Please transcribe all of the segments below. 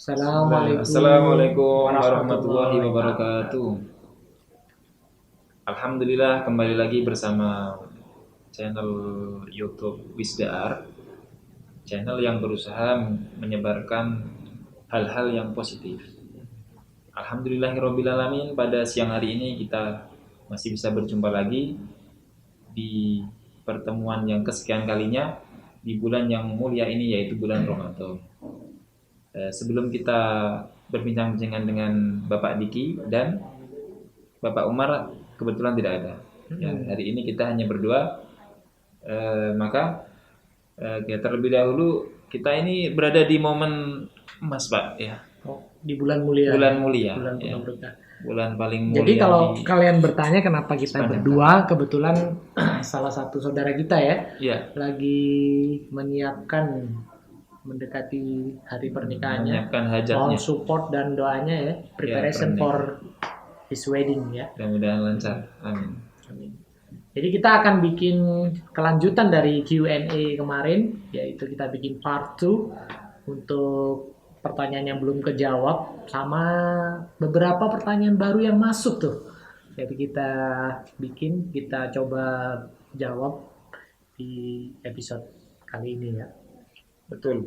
Assalamualaikum warahmatullahi warahmatullahi wabarakatuh. wabarakatuh. Alhamdulillah kembali lagi bersama channel YouTube Wisda Art, channel yang berusaha menyebarkan hal-hal yang positif. Alhamdulillahirobbilalamin, pada siang hari ini kita masih bisa berjumpa lagi di pertemuan yang kesekian kalinya di bulan yang mulia ini, yaitu bulan Ramadan. Sebelum kita berbincang-bincang dengan Bapak Diki dan Bapak Umar, kebetulan tidak ada. Ya, hari ini kita hanya berdua. Maka ya, terlebih dahulu kita ini berada di momen emas, Pak. Ya, Di bulan mulia bulan ya, mulia. bulan Ya, penuh berkah. bulan paling Jadi mulia kalau di kalian bertanya kenapa kita sepanjang berdua, kebetulan salah satu saudara kita ya ya, lagi menyiapkan mendekati hari pernikahannya. menyiapkan Mohon hajatnya. support dan doanya ya, preparation pernikahan. for his wedding ya. Mudah-mudahan lancar. Amin. Amin. Jadi kita akan bikin kelanjutan dari Q&A kemarin, yaitu kita bikin part 2 untuk pertanyaan yang belum kejawab sama beberapa pertanyaan baru yang masuk tuh. Jadi kita coba jawab di episode kali ini ya. Betul.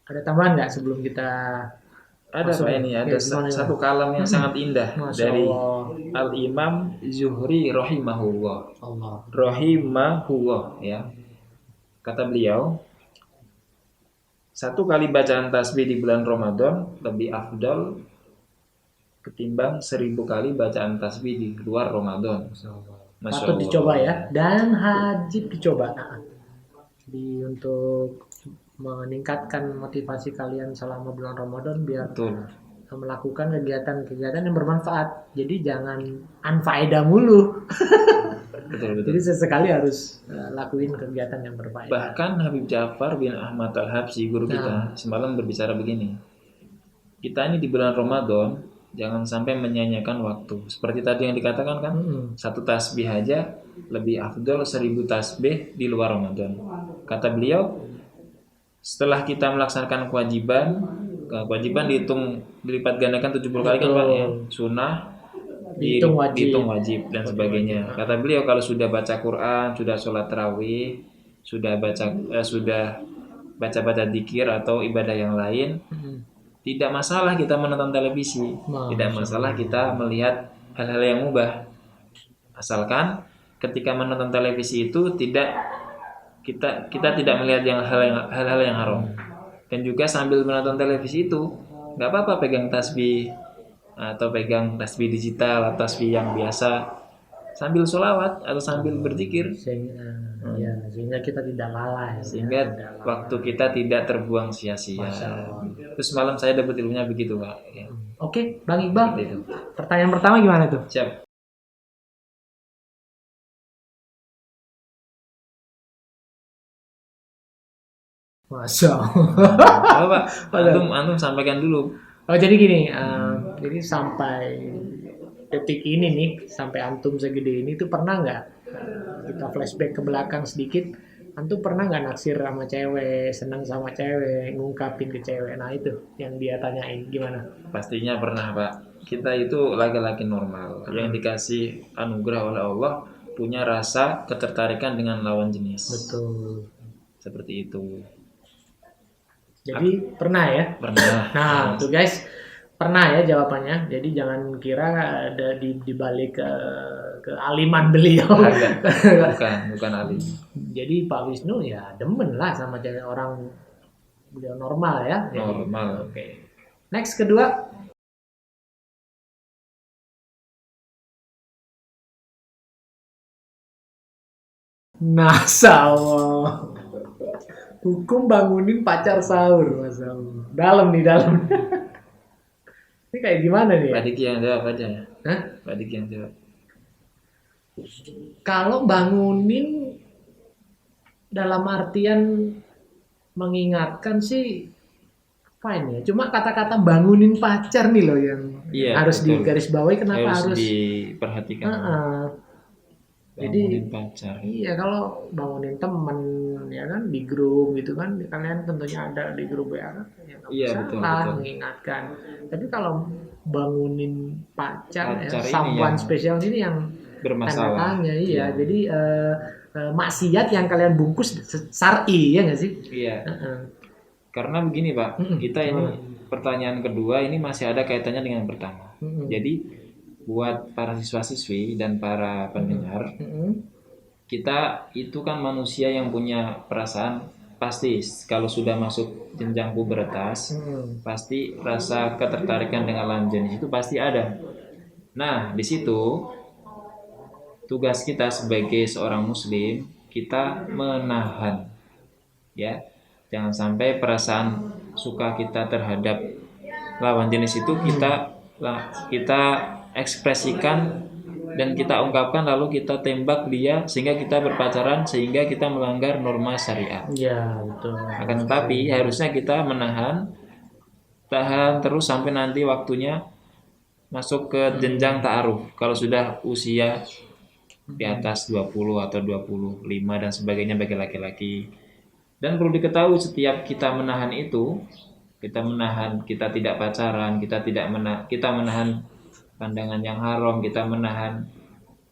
Ada tambahan nggak sebelum kita Ada masuk Pak, ya? ini Ya, ada gimana? satu kalam yang sangat indah Masya dari Allah. Al-Imam Zuhri rahimahullah. Allah. Rahimahullah, ya. Kata beliau, satu kali bacaan tasbih di bulan Ramadan lebih afdal ketimbang 1000 kali bacaan tasbih di luar Ramadan. Masya Patut Allah. dicoba ya, dan wajib dicoba. Jadi untuk meningkatkan motivasi kalian selama bulan Ramadan biar Betul. melakukan kegiatan-kegiatan yang bermanfaat. Jadi jangan anfaedah mulu. Betul. Jadi sesekali harus lakuin kegiatan yang berfaedah. Bahkan Habib Ja'far bin Ahmad Al-Habsyi, guru kita, semalam berbicara begini. Kita ini di bulan Ramadan jangan sampai menyanyiakan waktu. Seperti tadi yang dikatakan kan, satu tasbih aja lebih afdol 1000 tasbih di luar Ramadan. Kata beliau, setelah kita melaksanakan kewajiban dihitung dilipat gandakan 70 kali kan Pak ya. Sunnah dihitung wajib dan sebagainya. Kata beliau, kalau sudah baca Quran, sudah sholat tarawih, sudah baca dzikir atau ibadah yang lain, tidak masalah kita menonton televisi, tidak masalah kita melihat hal-hal yang mubah, asalkan ketika menonton televisi itu kita tidak melihat hal-hal yang haram. Dan juga sambil menonton televisi itu nggak apa-apa pegang tasbih atau pegang tasbih digital atau tasbih yang biasa sambil sholawat atau sambil berzikir, sehingga kita tidak lalai, sehingga waktu kita tidak terbuang sia-sia. Terus malam saya dapat ilmunya begitu Pak ya. Oke, Bang Iqbal, pertanyaan pertama gimana tuh? Siap. Masya Allah. Antum sampaikan dulu. Jadi gini, jadi sampai detik ini nih, sampai antum segede ini tuh pernah nggak kita flashback ke belakang sedikit, antum pernah nggak naksir sama cewek, senang sama cewek, ngungkapin ke cewek? Nah itu yang dia tanyain, gimana? Pastinya pernah Pak. Kita itu laki-laki normal yang dikasih anugerah oleh Allah, punya rasa ketertarikan dengan lawan jenis. Betul. Seperti itu. Jadi pernah ya? Pernah. Nah tuh guys, pernah ya jawabannya. Jadi jangan kira ada di balik kealiman beliau. Bukan alim. Jadi Pak Wisnu ya demen lah sama cewek, orang beliau normal ya. Normal. Oke. Next, kedua. Masya Allah. Hukum bangunin pacar sahur, Masya Allah. Dalam. Ini kayak gimana nih? Pak Diki yang jawab aja ya. Hah? Pak Diki yang jawab. Kalau bangunin dalam artian mengingatkan sih fine ya. Cuma kata-kata bangunin pacar nih loh yang harus digarisbawahi. Kenapa harus diperhatikan? Jadi bangunin pacar. Iya, kalau bangunin temen ya kan, di grup gitu kan, kalian tentunya ada di grup WA kan, ya nggak Iya, betul, masalah betul. mengingatkan. Tapi kalau bangunin pacar ya, Pacar ini yang someone spesial ini yang tanda bermasalah. tanya, iya. Iya. Jadi maksiat yang kalian bungkus syar'i, ya nggak sih? Iya. Heeh. Karena begini Pak, kita Gimana? ini pertanyaan kedua ini masih ada kaitannya dengan yang pertama. Jadi buat para siswa-siswi dan para pendengar, kita itu kan manusia yang punya perasaan, pasti kalau sudah masuk jenjang pubertas, pasti rasa ketertarikan dengan lawan jenis itu pasti ada. Nah, di situ tugas kita sebagai seorang muslim, kita menahan, ya. Jangan sampai perasaan suka kita terhadap lawan jenis itu kita ekspresikan dan kita ungkapkan, lalu kita tembak dia sehingga kita berpacaran, sehingga kita melanggar norma syariat. Ya, betul. Akan tetapi harusnya kita tahan terus sampai nanti waktunya masuk ke jenjang ta'aruf. Kalau sudah usia di atas 20 atau 25 dan sebagainya bagi laki-laki. Dan perlu diketahui, setiap kita menahan itu, kita tidak pacaran, kita menahan pandangan yang haram, kita menahan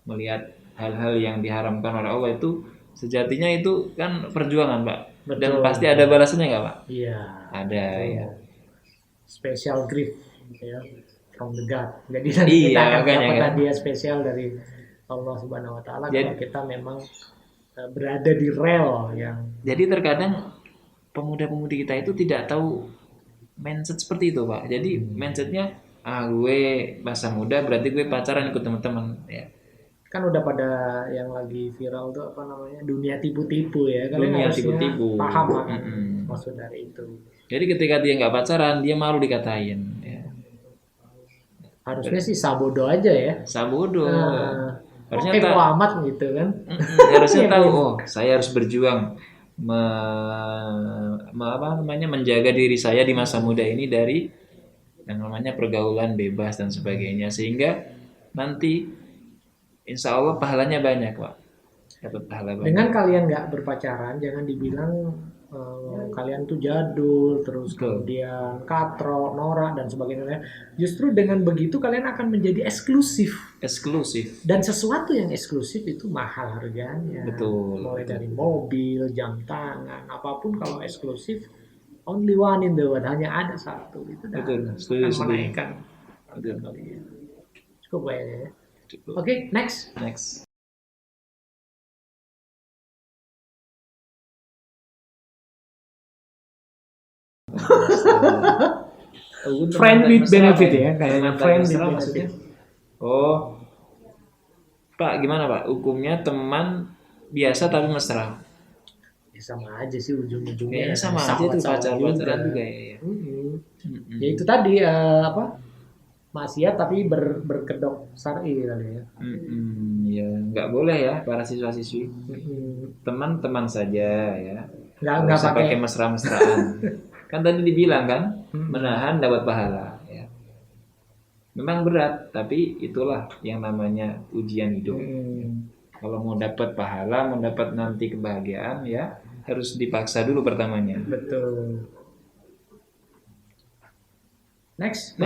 melihat hal-hal yang diharamkan oleh Allah, itu sejatinya itu kan perjuangan, Pak. Betul. Dan pasti ada balasannya nggak, Pak? Iya. Ada, ya. Special gift, ya, from the God. Jadi nanti kita akan dapat hadiah spesial dari Allah Subhanahu Wa Taala kalau kita memang berada di rel yang. Jadi terkadang pemuda-pemudi kita itu tidak tahu mindset seperti itu, Pak. Jadi mindsetnya, gue masa muda berarti gue pacaran ikut teman-teman, ya. Kan udah pada yang lagi viral tuh apa namanya, dunia tipu-tipu, ya. Kalian Dunia harusnya tipu-tipu. paham kan maksud dari itu. Jadi ketika dia nggak pacaran, dia malu dikatain, ya. Harusnya sih sabodo aja, ya. Sabodo. Harusnya tahu amat gitu kan. Harusnya tahu, oh saya harus berjuang menjaga diri saya di masa muda ini dari yang namanya pergaulan bebas dan sebagainya, sehingga nanti insya Allah pahalanya banyak, Pak. Dapat pahala banyak. Dengan kalian nggak berpacaran, jangan dibilang kalian tuh jadul, terus kemudian katro, norak dan sebagainya. Justru dengan begitu kalian akan menjadi eksklusif. Dan sesuatu yang eksklusif itu mahal harganya. Betul. Mulai dari mobil, jam tangan, apapun kalau eksklusif, only one in the world, hanya ada satu. Itu akan menaikkan. Cukup ya. Oke, next. Friend with benefit, ya, kayaknya friend with benefit. Oh, Pak, gimana Pak? Hukumnya teman biasa tapi mesra? Ya sama aja sih ujung-ujungnya. Sama aja tuh, pacaran juga, ya. Ya itu tadi maksiat tapi berkedok syar'i kali ya. Ya nggak boleh ya para siswa-siswi. Teman-teman saja, ya. Nggak usah pakai mesra-mesraan. Kan tadi dibilang kan, menahan dapat pahala, ya. Memang berat, tapi itulah yang namanya ujian hidup. Kalau mau dapat pahala, mau dapat nanti kebahagiaan, ya harus dipaksa dulu pertamanya. Betul. Next.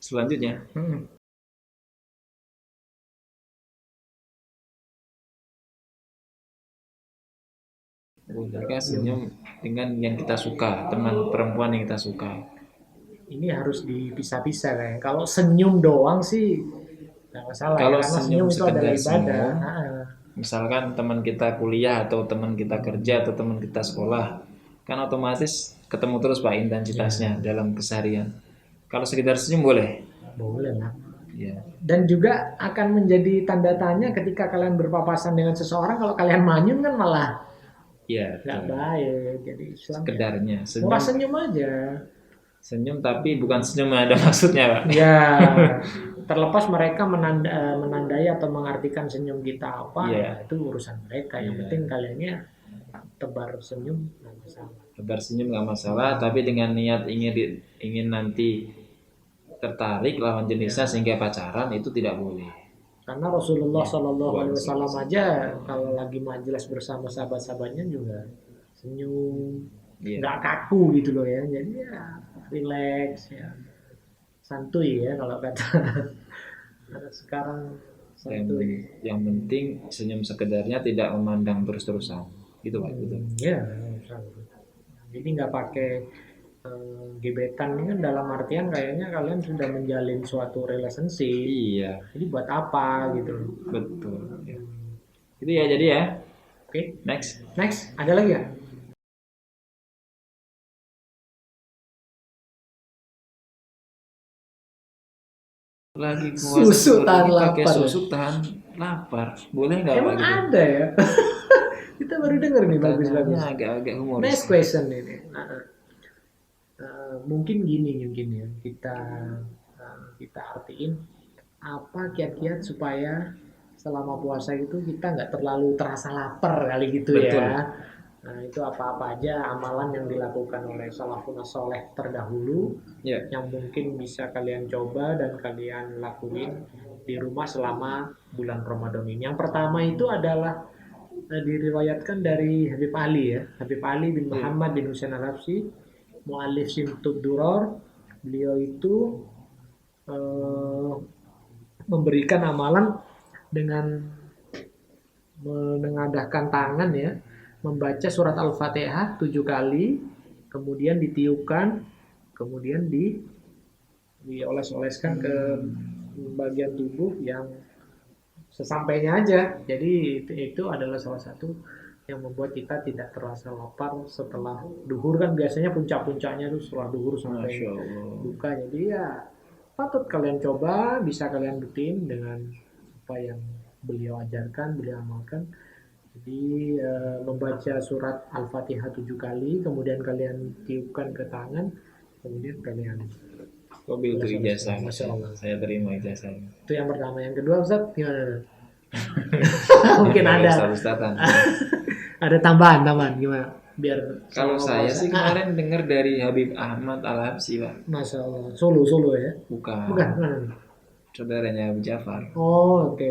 Selanjutnya. Mereka senyum dengan yang kita suka, teman perempuan yang kita suka. Ini harus dipisah-pisah kan. Kalau senyum doang sih nggak masalah. Kalau ya, senyum itu adalah ibadah. Misalkan teman kita kuliah atau teman kita kerja atau teman kita sekolah, kan otomatis ketemu terus Pak intensitasnya dalam keseharian. Kalau sekedar senyum boleh? Boleh lah. Ya. Dan juga akan menjadi tanda tanya ketika kalian berpapasan dengan seseorang. Kalau kalian manyun kan malah nggak baik. Jadi sekedarnya murah senyum aja. Senyum tapi bukan senyum ada maksudnya, Pak. Ya, terlepas mereka menandai atau mengartikan senyum kita apa, itu urusan mereka. Yang penting kaliannya tebar senyum nggak masalah. Tebar senyum nggak masalah, tapi dengan niat ingin nanti tertarik lawan jenisnya sehingga pacaran, itu tidak boleh. Karena Rasulullah Ya, Shallallahu Alaihi bagus, Wasallam bagus. aja kalau lagi majelis bersama sahabat-sahabatnya juga senyum, Iya. nggak kaku gitu loh ya. Jadi ya relax ya, santuy ya kalau kata anak sekarang, Yang santuy. yang penting senyum sekedarnya, tidak memandang terus-terusan. Gitu Pak, betul. Ya, jadi nggak pakai gebetan ini kan dalam artian kayaknya kalian sudah menjalin suatu relationship. Iya, Jadi buat apa gitu loh. betul. Ya. Itu ya, jadi ya. Oke, Next. next ada lagi ya? Lagi puasa Susu seperti tahan ini pakai lapar ya? susu tahan lapar. Boleh nggak Pak Emang gitu? ada ya? Kita baru dengar nih, Pertanyaannya bagus-bagus. agak-agak humoris. Next question ini. Mungkin gini mungkin ya kita artiin apa kiat-kiat supaya selama puasa itu kita nggak terlalu terasa lapar kali gitu Betul. ya. Nah, itu apa-apa aja amalan yang dilakukan oleh salafun soleh terdahulu Ya. yang mungkin bisa kalian coba dan kalian lakuin di rumah selama bulan Ramadan ini. Yang pertama itu adalah diriwayatkan dari Habib Ali ya. Habib Ali bin Muhammad bin Husain Al-Habsyi, mu'alif Simtud Duror. Beliau itu eh, memberikan amalan dengan menengadahkan tangan ya, membaca surat Al-Fatihah 7 kali, kemudian ditiupkan, kemudian dioles-oleskan ke bagian tubuh yang sesampainya aja. Jadi itu adalah salah satu yang membuat kita tidak terasa lapar setelah duhur, kan biasanya puncak-puncaknya tuh setelah duhur sampai Masya Allah. buka. Jadi ya patut kalian coba, bisa kalian rutin dengan apa yang beliau ajarkan, beliau amalkan. Jadi membaca surat Al-Fatihah 7 kali, kemudian kalian tiupkan ke tangan, kemudian kalian Kopi itu ijazah. Masya Allah. Saya terima ijazahnya. Itu yang pertama. Yang kedua Ustaz gimana? Mungkin ada Ustaz-ustazan. ada tambahan gimana? Biar Kalau selama saya puasa. sih kemarin dengar dari Habib Ahmad Al-Habsyi Pak. Masya Allah. Solo ya? Bukan. Mana? Saudaranya Abu Ja'far. Oh, oke.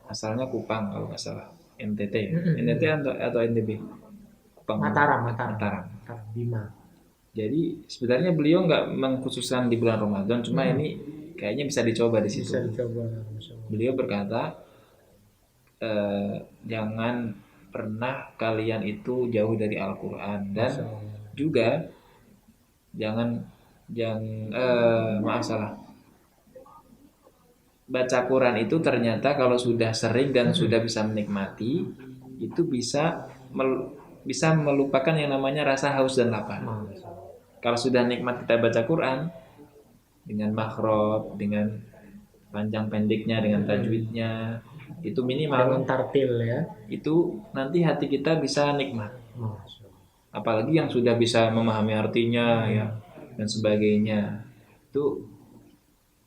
Asalnya Kupang kalau nggak salah. NTT. NTT atau NTB? Kupang. Mataram. Bima. Jadi sebenarnya beliau nggak mengkhususkan di bulan Ramadan, cuma ini kayaknya bisa dicoba di situ. Bisa dicoba. Masya Allah. Beliau berkata, jangan pernah kalian itu jauh dari Al-Quran, dan Masya Allah. juga jangan maaf salah, baca Quran itu ternyata kalau sudah sering dan sudah bisa menikmati, itu bisa melupakan yang namanya rasa haus dan lapar. Kalau sudah nikmat kita baca Quran dengan makhraj, dengan panjang pendeknya, dengan tajwidnya, itu minimal. Dengan tartil ya. Itu nanti hati kita bisa nikmat. Apalagi yang sudah bisa memahami artinya ya dan sebagainya, itu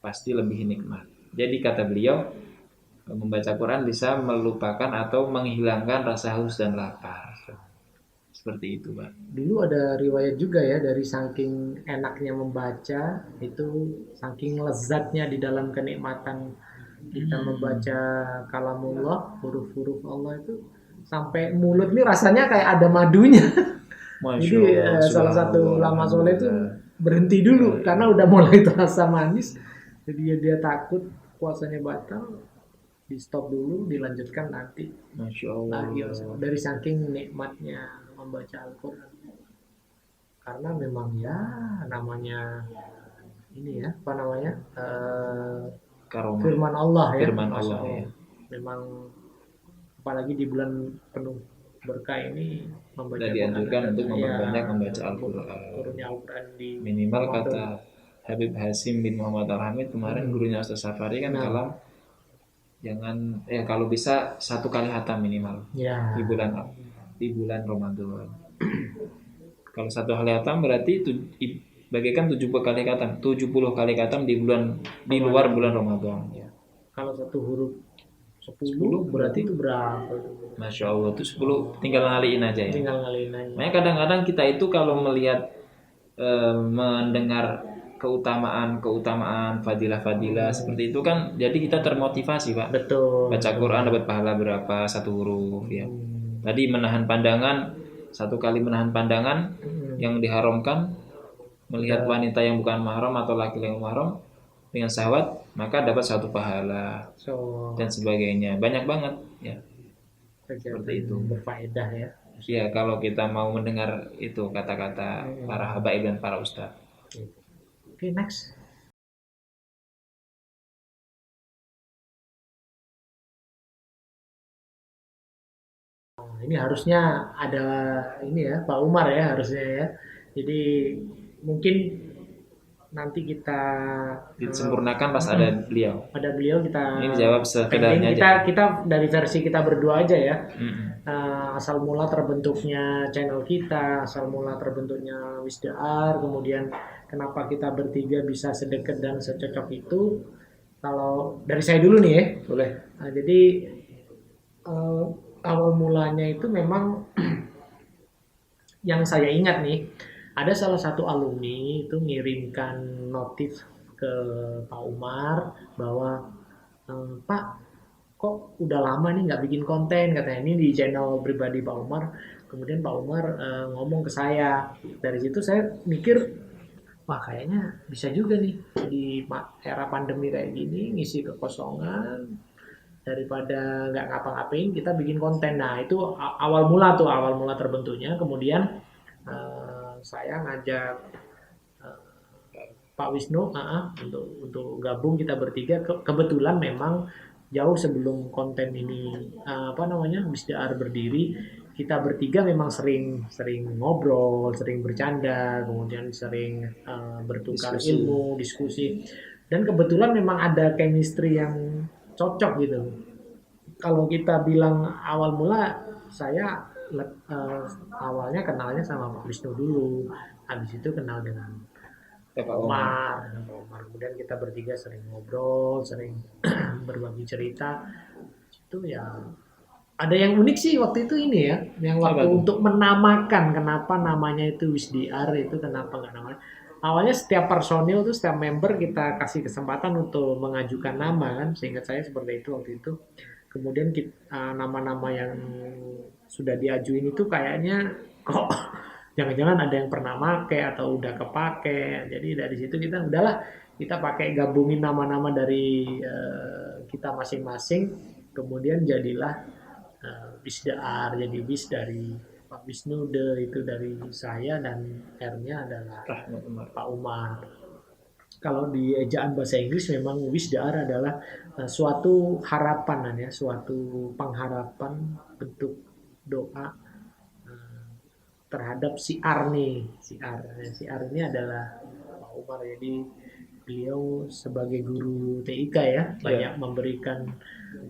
pasti lebih nikmat. Jadi kata beliau, membaca Quran bisa melupakan atau menghilangkan rasa haus dan lapar. Seperti itu, Pak. Dulu ada riwayat juga ya, dari saking enaknya membaca, itu saking lezatnya di dalam kenikmatan kita membaca kalamullah, huruf-huruf Allah itu, sampai mulut nih rasanya kayak ada madunya. Jadi salah satu ulama soleh itu berhenti dulu karena udah mulai terasa manis. Jadi dia takut puasanya batal, di stop dulu, dilanjutkan nanti. Masya Allah. Dari saking nikmatnya membaca Al-Quran. Karena memang ya namanya ini ya, apa namanya, firman Allah ya. Firman Allah ya. Memang apalagi di bulan penuh berkah ini membaca Quran. Dianjurkan untuk memperbanyak membaca Al-Quran. Turunnya Al-Quran di minimal kata Habib Hasim bin Muhammad Al-Hamid kemarin, gurunya Ustaz Safari kan, kalam jangan kalau bisa 1 kali khatam minimal di bulan Ramadan. Kalau 1 kali khatam berarti bagikan 70 kali khatam, 70 kali khatam di luar bulan Ramadan. Ya. Kalau satu huruf 10 berarti itu berapa? Masya Allah, itu 10 tinggal ngaliin aja ya. Tinggal ngaliin aja. Makanya kadang-kadang kita itu kalau melihat mendengar keutamaan, fadilah-fadilah seperti itu kan, jadi kita termotivasi Pak. Betul. Baca Quran dapat pahala berapa satu huruf ya. Tadi menahan pandangan, satu kali menahan pandangan yang diharamkan, melihat wanita yang bukan mahram atau laki yang mahram dengan syahwat, maka dapat satu pahala dan sebagainya. Banyak banget ya. Seperti itu. Berfaedah ya. Ya, kalau kita mau mendengar itu kata-kata para habaib dan para ustadz. Oke, next. Ini harusnya ada ini ya, Pak Umar ya harusnya ya. Jadi mungkin nanti kita disempurnakan pas ada beliau. Ada beliau kita. Ini jawab sekedarnya aja. Kita dari versi kita berdua aja ya. Asal mula terbentuknya channel kita, asal mula terbentuknya Wisda'ar, kemudian kenapa kita bertiga bisa sedekat dan secocok itu. Kalau dari saya dulu nih ya. Boleh. Nah, jadi awal mulanya itu memang yang saya ingat nih, ada salah satu alumni itu ngirimkan notif ke Pak Umar bahwa Pak, kok udah lama nih nggak bikin konten, katanya. Ini di channel pribadi Pak Umar. Kemudian Pak Umar ngomong ke saya. Dari situ saya mikir, wah kayaknya bisa juga nih di era pandemi kayak gini ngisi kekosongan, daripada nggak ngapa-ngapain kita bikin konten. Nah itu awal mula terbentuknya. Kemudian saya ngajak Pak Wisnu untuk gabung kita bertiga. Kebetulan memang jauh sebelum konten ini Wisda'ar berdiri, kita bertiga memang sering ngobrol, sering bercanda, kemudian sering bertukar ilmu, diskusi. Dan kebetulan memang ada chemistry yang cocok gitu. Kalau kita bilang awal mula, saya awalnya kenalnya sama Pak Wisnu dulu, habis itu kenal dengan Pak Umar. Kemudian kita bertiga sering ngobrol, sering berbagi cerita. Itu ya ada yang unik sih waktu itu ini ya, yang waktu untuk menamakan kenapa namanya itu Wisda'ar, itu kenapa nggak namanya. Awalnya setiap personil tuh, setiap member kita kasih kesempatan untuk mengajukan nama kan, seingat saya seperti itu waktu itu. Kemudian nama-nama yang sudah diajuin itu kayaknya kok jangan-jangan ada yang pernah make atau udah kepake. Jadi dari situ kita udahlah, kita pakai gabungin nama-nama dari kita masing-masing. Kemudian jadilah Wisda'ar, jadi Wis dari Pak Wisnu, De itu dari saya, dan R-nya adalah Pak Umar. Kalau di ejaan bahasa Inggris memang Wisda'ar adalah suatu harapan ya, suatu pengharapan, bentuk doa terhadap siar nih. Siar ini adalah Pak Umar. Jadi beliau sebagai guru TIK ya, banyak memberikan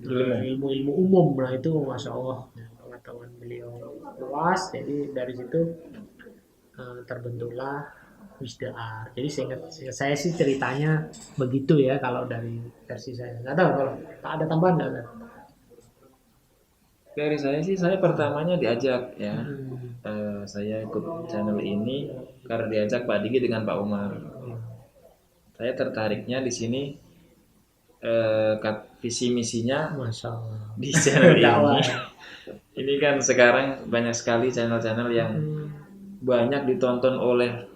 ilmu-ilmu umum. Nah itu Masya Allah, pengetahuan beliau luas. Jadi dari situ terbentuklah Wisda'ar. Jadi seingat saya sih ceritanya begitu ya kalau dari versi saya. Nggak tahu kalau ada tambahan nggak? Dari saya sih, saya pertamanya diajak ya. Saya ikut channel ini karena diajak Pak Digi dengan Pak Umar. Saya tertariknya di sini visi misinya di channel ini. Ini kan sekarang banyak sekali channel-channel yang banyak ditonton oleh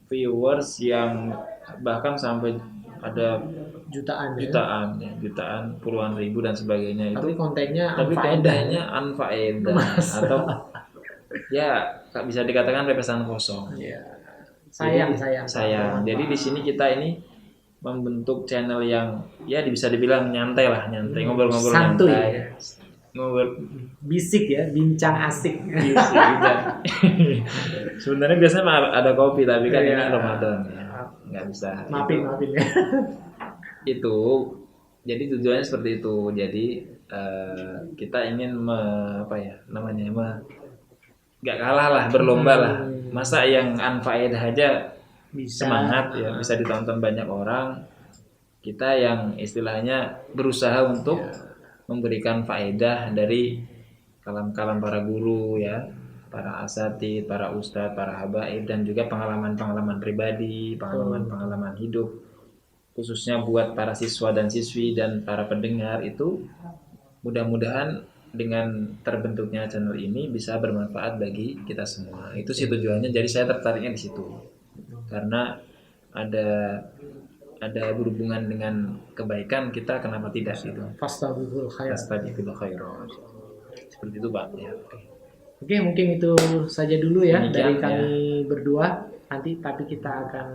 viewers yang bahkan sampai ada jutaan, puluhan ribu dan sebagainya. Tapi itu kontennya unfaedah atau ya bisa dikatakan pepesan kosong. Sayang. Jadi di sini kita ini membentuk channel yang ya bisa dibilang nyantai, ngobrol-ngobrol santuy, nyantai. Ya. Ngobrol bisik ya, bincang asik. Sebenarnya biasanya ada kopi, tapi kan ini Ramadan ya. Nggak bisa. Maafin ya. Itu jadi tujuannya seperti itu. Jadi kita ingin nggak kalah lah, berlomba lah. Masa yang unfaedah aja semangat ya, bisa ditonton banyak orang. Kita yang istilahnya berusaha untuk memberikan faedah dari kalam-kalam para guru ya. para asatid, para ustadz, para habaib, dan juga pengalaman-pengalaman pribadi, pengalaman-pengalaman hidup, khususnya buat para siswa dan siswi dan para pendengar itu. Mudah-mudahan dengan terbentuknya channel ini bisa bermanfaat bagi kita semua. Itu sih tujuannya. Jadi saya tertariknya di situ karena ada berhubungan dengan kebaikan, kita kenapa tidak gitu. Fastabiqul khairat. Fastabiqul khairat. Seperti itu Pak ya. Oke, mungkin itu saja dulu ya dari Demikian, kami berdua. Nanti tapi kita akan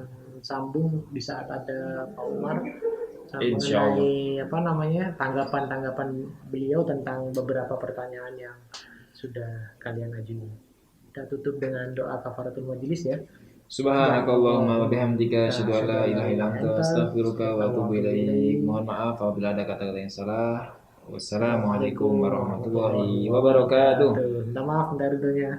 sambung di saat ada Pak Umar mengenai tanggapan-tanggapan beliau tentang beberapa pertanyaan yang sudah kalian ajukan. Kita tutup dengan doa kafaratul majelis ya. Subhanakallahumma wa bihamdika asyhadu an la ilaha illa anta astaghfiruka wa atubu ilaik. Mohon maaf apabila ada kata-kata yang salah. Wassalamualaikum warahmatullahi wabarakatuh. Minta maaf dari dunia.